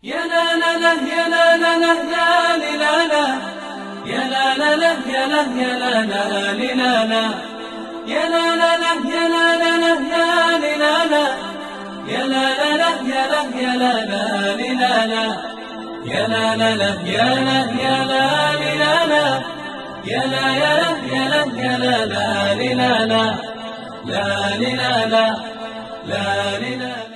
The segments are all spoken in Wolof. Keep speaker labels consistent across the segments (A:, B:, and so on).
A: يا لا لا لا يا لا لا لا لا لا لا يا لا لا لا يا لا يا لا لا لا يا لا لا لا يا لا لا لا لا يا لا لا لا يا لا يا لا لا يا لا لا لا يا لا يا لا لا يا لا يا لا يا لا يا لا لا لا لا لا لا لا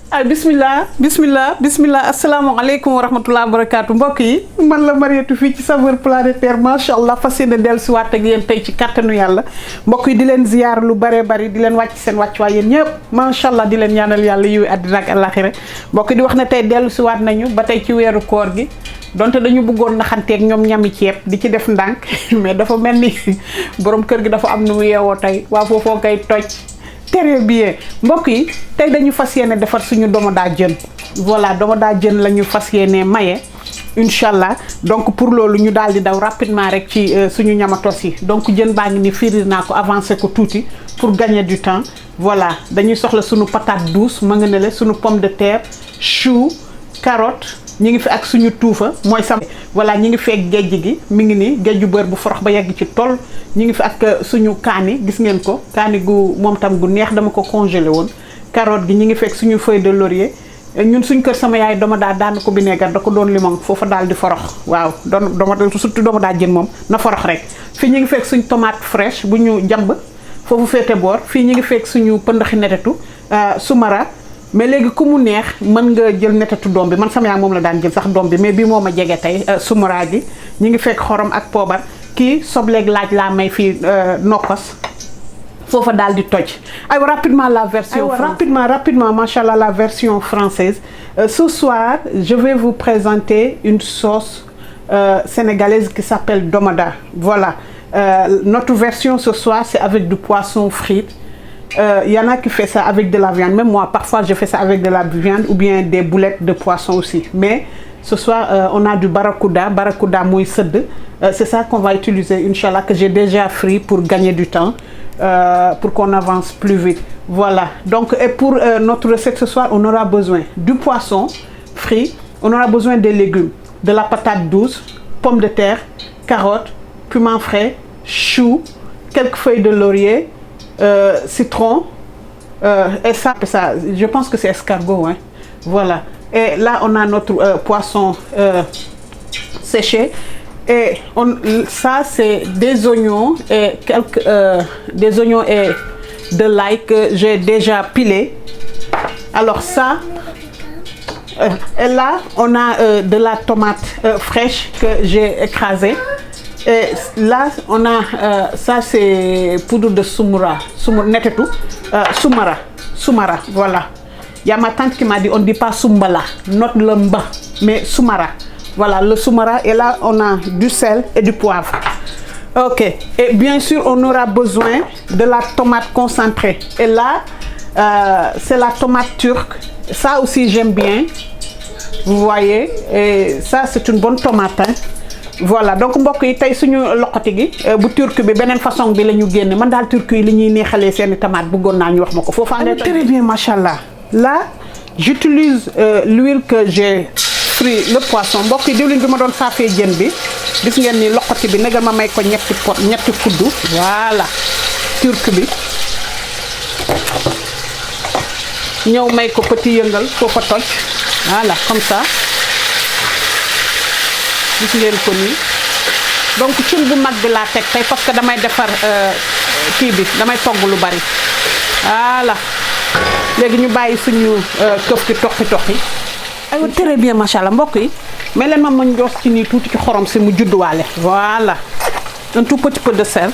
B: ay bismillah asalaamaaleykum wa rahmatulah wa barakaatu mbokk yi man la Mariétou fii ci Saveurs Planétaires macha allah fas yéene dellusiwaat ak yéen tey ci kattanu yàlla mbokk yi di leen ziyaar lu bare bari di leen wàcc seen wàccuwaay yéen ñëpp macha allah di leen ñaanal yàlla yiw àddina ak àllaaxira mbokk yi di wax ne tey dellusiwaat nañu ba tey ci weeru koor gi donte dañu bëggoon naxanteeg ñoom ñami ceeb di ci def ndànk mais dafa mel ni borom kër gi dafa am nu mu yeewoo tey waa foofoo koy toj. très bien mbokk yi tey dañu fas yéene defar suñu domoda jën voilà domoda jën la ñu fas yéene maye incha allah donc pour loolu ñu daal di daw rapidement rek ci suñu ñamatos yi donc jën baa ngi ni firir naa ko avancé ko tuuti pour gagner du temps voilà dañuy soxla suñu patate douce ma nga ne le suñu pomme de terre chou carotte ñi ngi fi ak suñu tuufa mooy sam voilà ñi ngi fi ak géej gi mi ngi ni géeju beurre bu forox ba yegg ci toll ñi ngi fi ak suñu kaani gis ngeen ko kaani gu moom tam gu neex dama ko congelé woon carotte gi ñi ngi fekk suñu feuille de laurier ñun suñ kër sama yaay dama daan ko vinaigre da ko doon limon foofa daal di forox waaw doon dama surtout dama daa jën moom na forox rek fii ñi ngi fekk suñu tomate fraîche bu ñu jamb foofu féete boor fii ñi ngi fekk suñu pëndaxi netetu sumara mais léegi ku mu neex mën nga jël netetu doom bi man sama yaay moom la daan jël sax doom bi mais bii moo ma jege tey sumara gi ñi ngi fekk xorom ak poobar kii sobleeg laaj laa may fii nokkos foofa daal di toj aywa rapidement la version rapidement machallah la version française ce soir je vais vous présenter une sauce sénégalaise qui s'appelle domoda voilà notre version ce soir c'est avec du poisson frit. Y en a qui fait ça avec de la viande, même moi parfois je fais ça avec de la viande ou bien des boulettes de poisson aussi. Mais ce soir on a du barracuda mooy sëdd, c'est ça qu'on va utiliser Inch'Allah, que j'ai déjà frit pour gagner du temps, pour qu'on avance plus vite. Voilà, donc et pour notre recette ce soir on aura besoin du poisson frit, on aura besoin des légumes, de la patate douce, pommes de terre, carottes, piment frais, chou, quelques feuilles de laurier, citron et ça je pense que c'est escargot hein. Voilà, et là on a notre poisson séché et ça c'est des oignons et des oignons et de l'ail que j'ai déjà pilé. Alors ça et là on a de la tomate fraîche que j'ai écrasée. Et là on a ça c'est poudre de soumara voilà. Il y a ma tante qui m'a dit on dit pas soumbala, note le mba mais soumara. Voilà le soumara et là on a du sel et du poivre. OK, et bien sûr on aura besoin de la tomate concentrée et là c'est la tomate turque, ça aussi j'aime bien. Vous voyez, et ça c'est une bonne tomate hein. Voilà donc mbokk yi tey suñu loqati gi bu turc bi beneen façon bi la ñu génne man daal turc yi li ñuy neexalee seeni tomate bëggoon naa ñu wax ma ko foofu très bien machallah. Là j'utilise l'huile que j'ai frit le poisson mbokk yi diwlin bi ma doon saafee jën bi gis ngeen ni loqati bi negal ma may ko ñetti kuddu voilà turc bi ñëw may ko petit yëngal foofa toj voilà comme ça gis ngeen ko nii donc cin bu mag bi laa teg tey parce que damay defar kii bi damay togg lu bari voilà léegi ñu bàyyi suñu këf ki toqi aywa très bien machallah mbokk yi mais leen ma njoos ci nii tuuti ci xorom si mu judduwaale voilà un tout petit peu de sel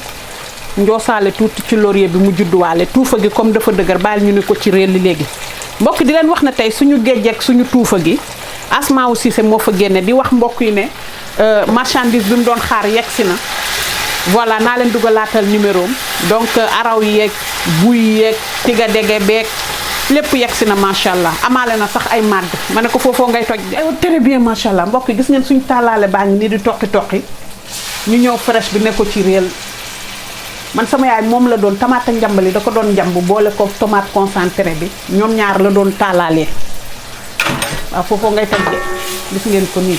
B: njoosaale tuuti ci laurier bi mu judduwaale tuufa gi comme dafa dëgër bàyyi ñu ne ko ci réel li léegi mbokk di leen wax na tey suñu géej ak suñu tuufa gi Asma aussi c'est moo fa génne di wax mbokk yi ne marchandise bi mu doon xaar yegg si na voilà naa leen dugalaatal numéro am donc araw yeeg buy yeeg tiga dege beeg lépp yegg si na macha allah amaale na sax ay màdd ma ne ko foofoo ngay toj de. très bien macha allah mbokk yi gis ngeen suñu taalaale baa ngi nii di toqi ñu ñëw fraîche bi ne ko ci réel man sama yaay moom la doon tomate njambali da ko doon njamb boole ko tomate concentré bi ñoom ñaar la doon taalaalee waaw foofu ngay teg de gis ngeen ko nii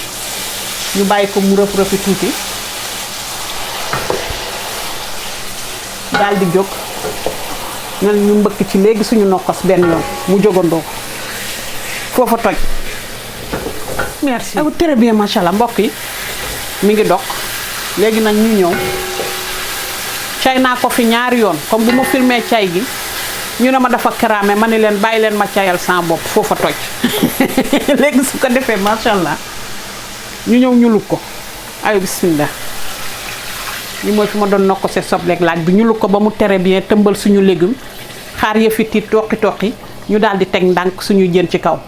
B: ñu bàyyi ko mu rëf-rëfi tuuti daal di jóg nan ñu mbëkk ci léegi suñu nokkos benn yoon mu jógandoo foofa toj merci très bien macha allah mbokk yi mi ngi dox léegi nag ñu ñëw cay naa ko fi ñaari yoon comme bu ma filmé cay gi ñu ne ma dafa cramé ma ni leen bàyyi leen ma cayal sans bopp foofa toj léegi su ko defee macha allah ñu ñëw ñulug ko ayo bismillah li mooy fi ma doon nokko se sobleeg laaj bi ñulug ko ba mu très bien tëmbal suñu légume xaar yëfi tiit toqi ñu daal di teg ndànk suñu jën ci kaw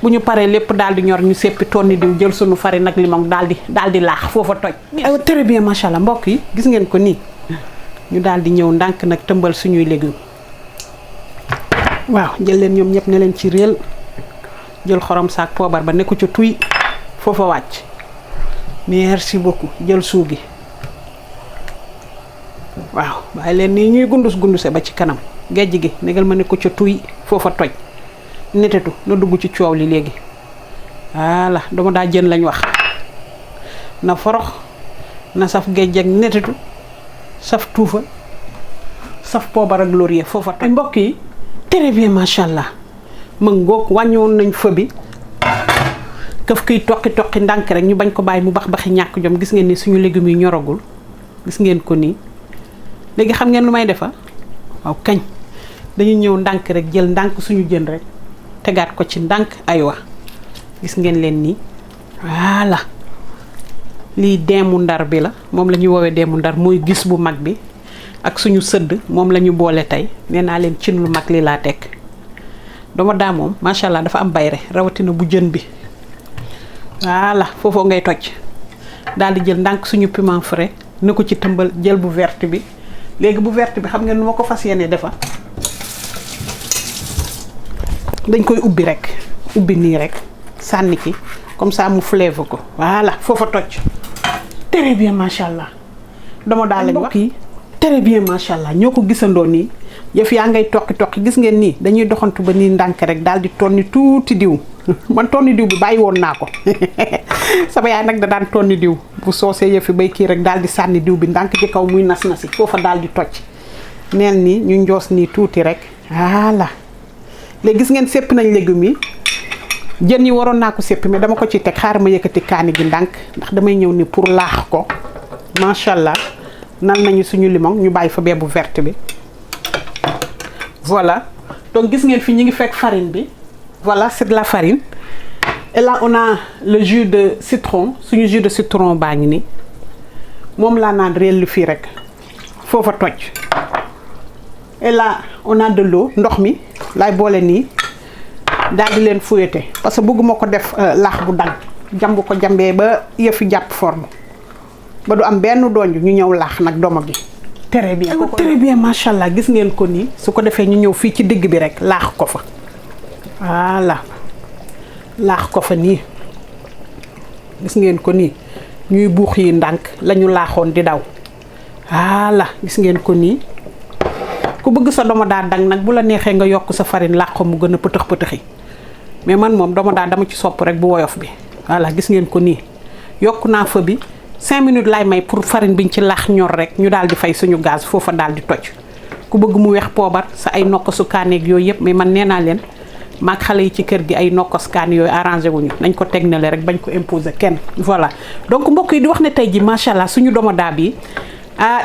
B: bu ñu paree lépp daal di ñor ñu seppi tonni diw jël suñu farine ak limon daal di laax foofa toj ayo très bien macha allah mbokk yi gis ngeen ko nii ñu daal di ñëw ndànk nag tëmbal suñuy légume waaw jël leen ñoom ñëpp ne leen ci réel jël xorom saak poobar ba nekku ca tuy foofa wàcc merci beaucoup jël suu gi waaw bàyyi leen nii ñuy gunduse ba ci kanam gejj gi negal ma nekku ca tuy foofa toj netetu na dugg ci coow li léegi voilà dama daa jën lañ wax na forox na saf gejj ak netetu saf tuufa saf poobar ak laurier foofa toj mbokk yi très bien macha allah ma ngoog wàññiwoon nañ fa bi këf kiy toqi ndànk rek ñu bañ ko bàyyi mu baxi ñàkk jom gis ngeen ni suñu légumes yi ñoragul gis ngeen ko nii léegi xam ngeen lu may defa waaw kañ dañu ñëw ndànk rek jël ndànk suñu jën rek tegaat ko ci ndànk aywa gis ngeen leen nii voilà lii deemu ndar bi la moom la ñuy woowee deemu ndar mooy gis bu mag bi ak suñu sëdd moom la ñu boole tey nee naa leen cin lu mag li laa teg dama daa moom macha allah dafa am bayre rawatina bu jën bi voilà foofoo ngay toj daal di jël ndànk suñu piment frais ne ko ci tëmbal jël bu verte bi léegi bu verte bi xam ngeen nu ma ko fas yéene defa dañ koy ubbi rek ubbi nii rek sànni ci comme ça mu fleuve ko voilà foofa toj très bien macha allah dama daal lañ wax yi très bien macha allah ñoo ko gisandoo nii yëf yaa ngay toqi gis ngeen nii dañuy doxantu ba nii ndànk rek daal di tonni tuuti diw man tonni diw bi bàyyi woon naa ko sama yaay nag da daan tonni diw bu soosee yëfi bay kii rek daal di sànni diw bi ndànk ci kaw muy nas nasi foofa daal di toj neel nii ñu njoos nii tuuti rek voilà léegi gis ngeen sépp nañ légumes yi jën yi waroon naa ko sépp mais dama ko ci teg xaaral ma yëkkati kaani gi ndànk ndax damay ñëw ni pour laax ko macha allah nal nañu suñu limon ñu bàyyi fa bee bu verte bi voilà donc gis ngeen fi ñi ngi fekk farine bi voilà c'est de la farine et là on a le jus de citron suñu jus de citron baa ngi ni moom laa naan réel fii rek foofa toj et là on a de l'eau ndox mi laay boole nii daal di leen fouetté parce que bëgguma ko def laax bu dang jamb ko jambee ba yëfi jàpp forme ba du am benn donj ñu ñëw laax nag domo gi très bien macha allah gis ngeen ko nii su ko defee ñu ñëw fii ci digg bi rek laax ko fa voilà laax ko fa nii gis ngeen ko nii ñuy buux yi ndànk lañu laaxoon di daw voilà gis ngeen ko nii ku bëgg sa domo daa dang nag bu la neexee nga yokk sa farine laax ko mu gën a pëtëx mais man moom domo daa dama ci sopp rek bu woyof bi voilà gis ngeen ko nii yokk naa fa bi 5 minutes laay may pour farine biñ ci laax ñor rek ñu daal di fay suñu gaz foofa daal di toj ku bëgg mu weex poobar sa ay nokkosu kaaneeg yooyu yëpp mais man nee naa leen maag xale yi ci kër gi ay nokkos kaan yooyu arrangé wuñu nañ ko teg na le rek bañ ko imposer kenn voilà donc mbokk yi di wax ne tey ji macha allah suñu domo daa bi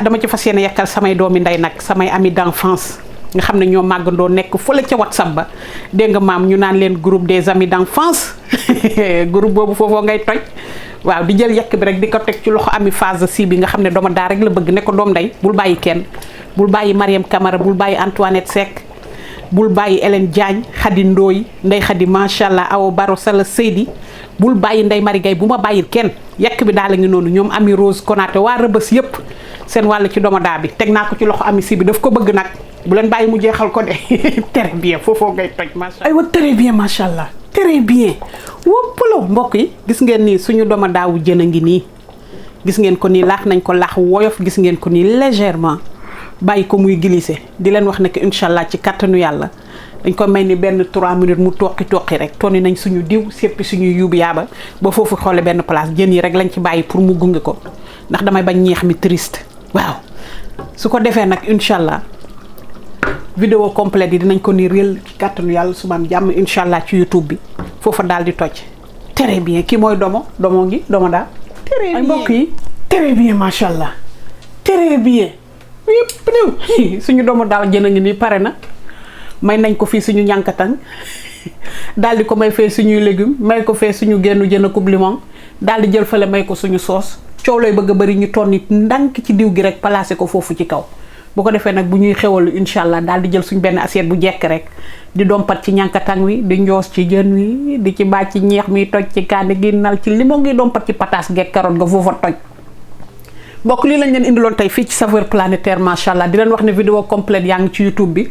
B: dama ci fas yéene yekkal samay doomi ndey nag samay amis d'enfance nga xam ne ñoo màggandoo nekk fële ca WhatsApp ba dégg nga maam ñu naan leen groupe des amis d'enfance groupe boobu foofoo ngay toj waaw di jël yekk bi rek di ko teg ci loxo ami phase si bi nga xam ne dooma daa rek la bëgg ne ko doom ndey bul bàyyi kenn bul bàyyi Mariam Camara bul bàyyi Antoinette Seck bul bàyyi Hélène Diagne Khady Ndoye Ndeye Khady macha allah Awa Baro Sala Seydi bul bàyyi Ndeye Marie Gaye bu ma bàyyil kenn yekk bi daal la ngi noonu ñoom ami Rose Konaté waa Rëbës yëpp seen wàll ci dooma daa bi teg naa ko ci loxo ami si bi daf ko bëgg nag bu leen bàyyi mu jeexal ko de très bien foofoo ngay toj macha allah aywa très bien macha allah très bien wóppaloo mbokk yi gis ngeen nii suñu dooma daawu jën a ngi nii gis ngeen ko nii laax nañ ko laax woyof gis ngeen ko nii légèrement bàyyi ko muy glisser di leen wax ne que incha allah ci kattanu yàlla dañ ko may ni benn 3 minutes mu toqi rek tonni nañ suñu diw seppi suñu yuubu yaaba ba foofu xoole benn place jën yi rek lañ ci bàyyi pour mu gunge ko ndax damay bañ ñeex mi triste waaw su ko defee nag incha allah vidéo complète yi dinañ ko ni réel ci kàttanu yàlla suba am jàmm incha allah ci YouTube bi foofa daal di toj très bien kii mooy domo ngi domo daal très bien mbokk yi très bien macha allah très bien yëpp ñëw suñu domo daal jën a ngi nii pare na may nañ ko fii suñu ñànkatang daal di ko may fee suñuy légumes may ko fee suñu génnu jën akub limon daal di jël fële may ko suñu soos coow lay bëgg a bëri ñu tonni ndànk ci diw gi rek placé ko foofu ci kaw bu ko defee nag bu ñuy xewalu incha allah daal di jël suñ benn assiette bu jekk rek di dompat ci ñànkatang wi di njoos ci jën wi di ci bàcc ci ñeex mi toj ci kaani gi nal ci limon ngi dompat ci pataas geeg carotte ga foofa toj mbokk lii lañ leen indiloon tey fii ci Saveurs Planétaires macha allah di leen wax ne vidéo complète yaa ngi ci YouTube bi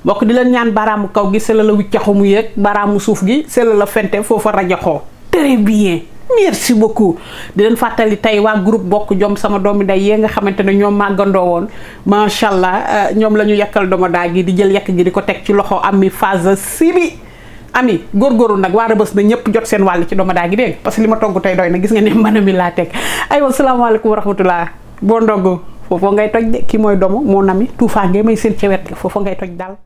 B: mbokk di leen ñaan baaraamu kaw gi sela la wiccaxu mu yeeg baaraamu suuf gi sela la fente foofa rajaxoo très bien merci beaucoup di leen fàttali tey waa groupe bokk jom sama doomi day yee nga xamante ne ñoom màggandoo woon macha allah ñoom la ñu yekkal domoda gi di jël yekk gi di ko teg ci loxo ami phase sibi ami góorgóorlu nag waa Rëbës na ñëpp jot seen wàll ci domoda gi dégg parce que li ma togg tey doy na gis nga ne mbana mi laa teg aywa salaamaaleykum wa rahmatullah boo ndogg foofu ngay toj de ki mooy domo moo nami tuufaa ngay may seen ca wet ga foofu ngay toj daal